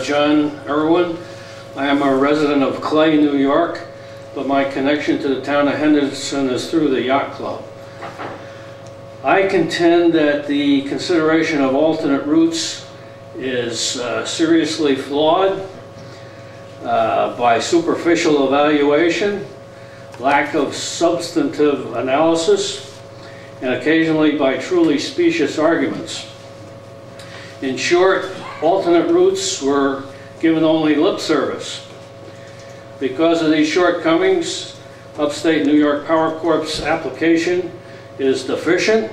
John Irwin. I am a resident of Clay, New York, but my connection to the town of Henderson is through the yacht club. I contend that the consideration of alternate routes is seriously flawed by superficial evaluation, lack of substantive analysis, and occasionally by truly specious arguments. In short, alternate routes were given only lip service. Because of these shortcomings, Upstate New York Power Corp's application is deficient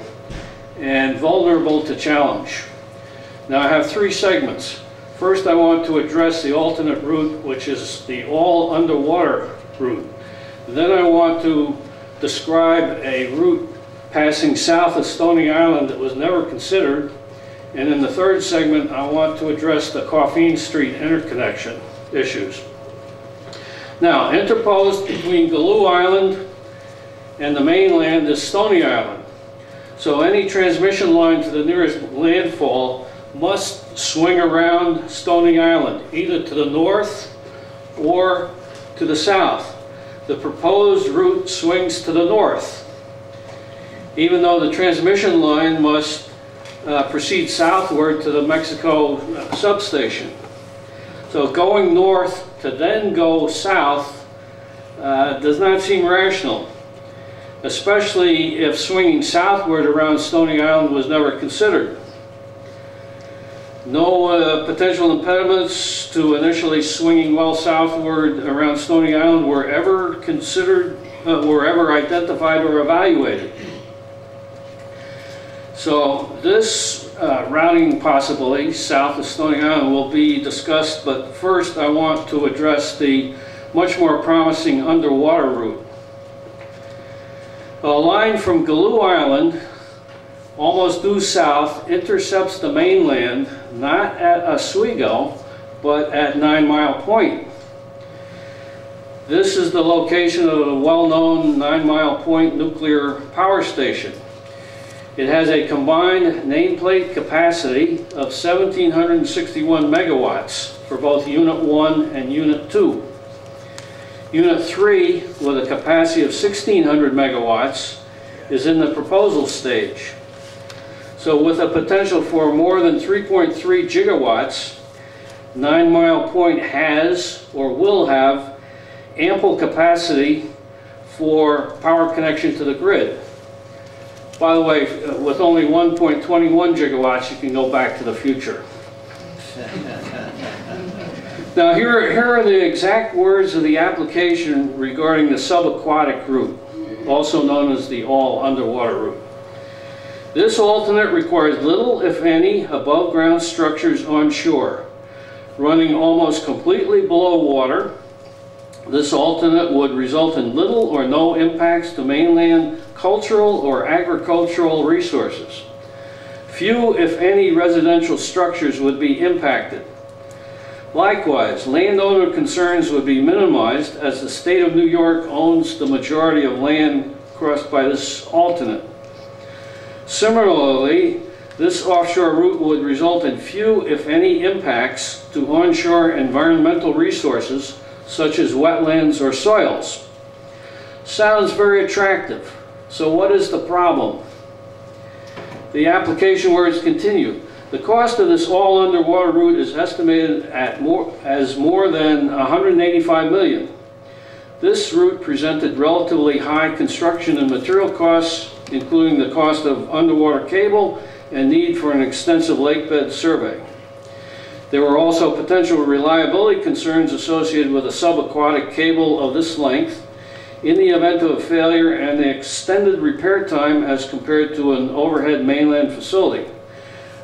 and vulnerable to challenge. Now I have three segments. First, I want to address the alternate route, which is the all underwater route. Then I want to describe a route passing south of Stony Island that was never considered. And in the third segment, I want to address the Coffeen Street interconnection issues. Now, interposed between Galoo Island and the mainland is Stony Island. So any transmission line to the nearest landfall must swing around Stony Island, either to the north or to the south. The proposed route swings to the north, even though the transmission line must proceed southward to the Mexico substation. So going north to then go south does not seem rational, especially if swinging southward around Stony Island was never considered. No potential impediments to initially swinging well southward around Stony Island were ever considered, were ever identified or evaluated. So this routing possibility south of Stony Island will be discussed, but first I want to address the much more promising underwater route. A line from Galoo Island, almost due south, intercepts the mainland, not at Oswego, but at 9 Mile Point. This is the location of the well-known 9 Mile Point nuclear power station. It has a combined nameplate capacity of 1,761 megawatts for both Unit 1 and Unit 2. Unit 3, with a capacity of 1,600 megawatts, is in the proposal stage. So with a potential for more than 3.3 gigawatts, 9 Mile Point has or will have ample capacity for power connection to the grid. By the way, with only 1.21 gigawatts, you can go back to the future. Now here are the exact words of the application regarding the subaquatic route, also known as the all underwater route. This alternate requires little, if any, above ground structures on shore, running almost completely below water. This alternate would result in little or no impacts to mainland cultural or agricultural resources. Few, if any, residential structures would be impacted. Likewise, landowner concerns would be minimized as the state of New York owns the majority of land crossed by this alternate. Similarly, this offshore route would result in few, if any, impacts to onshore environmental resources such as wetlands or soils. Sounds very attractive. So what is the problem? The application words continue. The cost of this all underwater route is estimated at more than $185 million. This route presented relatively high construction and material costs, including the cost of underwater cable and need for an extensive lakebed survey. There were also potential reliability concerns associated with a subaquatic cable of this length in the event of a failure and the extended repair time as compared to an overhead mainland facility.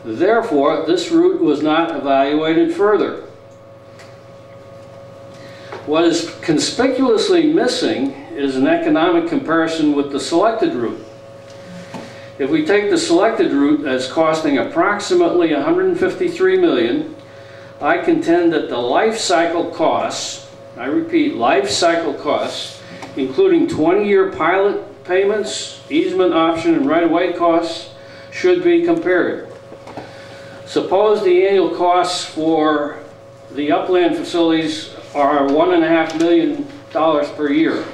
Therefore, this route was not evaluated further. What is conspicuously missing is an economic comparison with the selected route. If we take the selected route as costing approximately $153 million, I contend that the life cycle costs, I repeat, life cycle costs, including 20-year pilot payments, easement option, and right-of-way costs, should be compared. Suppose the annual costs for the upland facilities are $1.5 million per year.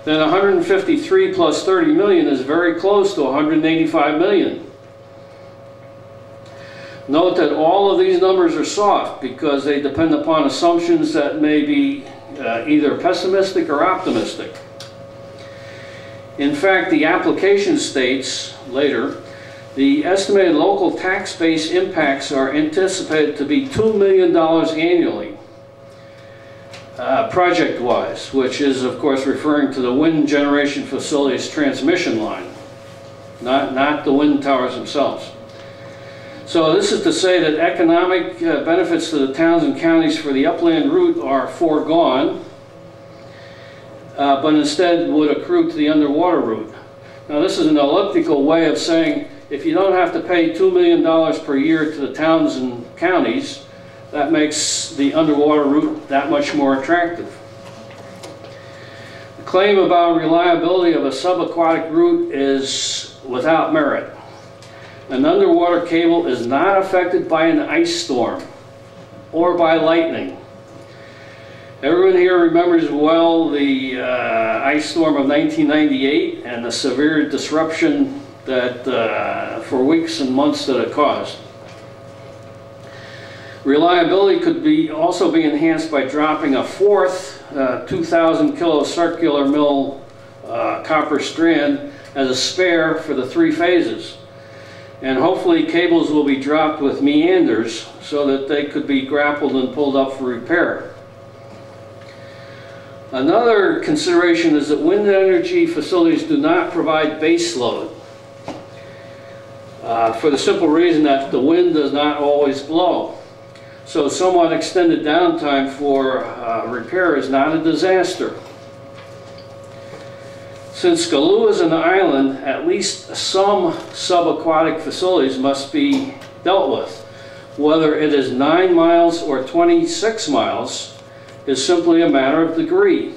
Then 153 plus 30 million is very close to 185 million. Note that all of these numbers are soft because they depend upon assumptions that may be either pessimistic or optimistic. In fact, the application states later, the estimated local tax base impacts are anticipated to be $2 million annually, project-wise, which is, of course, referring to the wind generation facilities transmission line, not the wind towers themselves. So this is to say that economic benefits to the towns and counties for the upland route are foregone, but instead would accrue to the underwater route. Now this is an elliptical way of saying if you don't have to pay $2 million per year to the towns and counties, that makes the underwater route that much more attractive. The claim about reliability of a subaquatic route is without merit. An underwater cable is not affected by an ice storm or by lightning. Everyone here remembers well the ice storm of 1998 and the severe disruption that for weeks and months that it caused. Reliability could also be enhanced by dropping a fourth 2,000 kilo circular mill copper strand as a spare for the 3 phases. And hopefully cables will be dropped with meanders so that they could be grappled and pulled up for repair. Another consideration is that wind energy facilities do not provide base load for the simple reason that the wind does not always blow. So somewhat extended downtime for repair is not a disaster. Since Galoo is an island, at least some subaquatic facilities must be dealt with. Whether it is 9 miles or 26 miles is simply a matter of degree.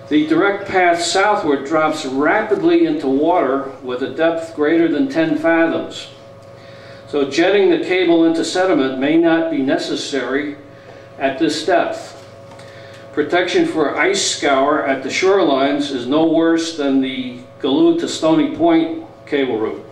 The direct path southward drops rapidly into water with a depth greater than 10 fathoms. So jetting the cable into sediment may not be necessary at this depth. Protection for ice scour at the shorelines is no worse than the Galoo to Stony Point cable route.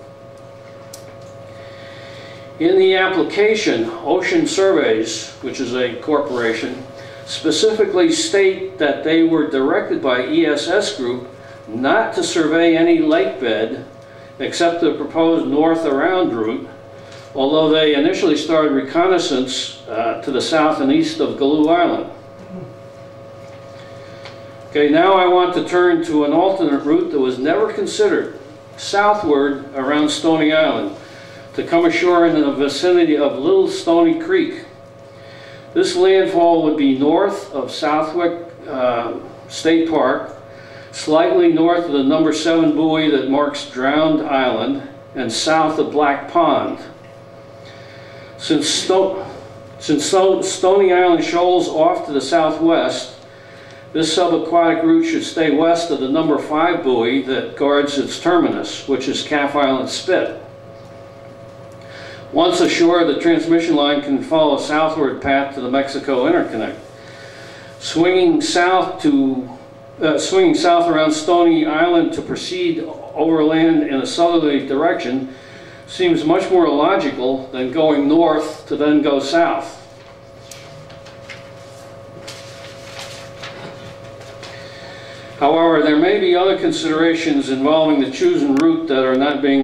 In the application, Ocean Surveys, which is a corporation, specifically state that they were directed by ESS Group not to survey any lake bed except the proposed north around route, although they initially started reconnaissance to the south and east of Galoo Island. Okay, now I want to turn to an alternate route that was never considered, southward around Stony Island, to come ashore in the vicinity of Little Stony Creek. This landfall would be north of Southwick State Park, slightly north of the number 7 buoy that marks Drowned Island, and south of Black Pond. Since Stony Island shoals off to the southwest, this subaquatic route should stay west of the number 5 buoy that guards its terminus, which is Calf Island Spit. Once ashore, the transmission line can follow a southward path to the Mexico interconnect. Swinging south around Stony Island to proceed overland in a southerly direction seems much more logical than going north to then go south. However, there may be other considerations involving the chosen route that are not being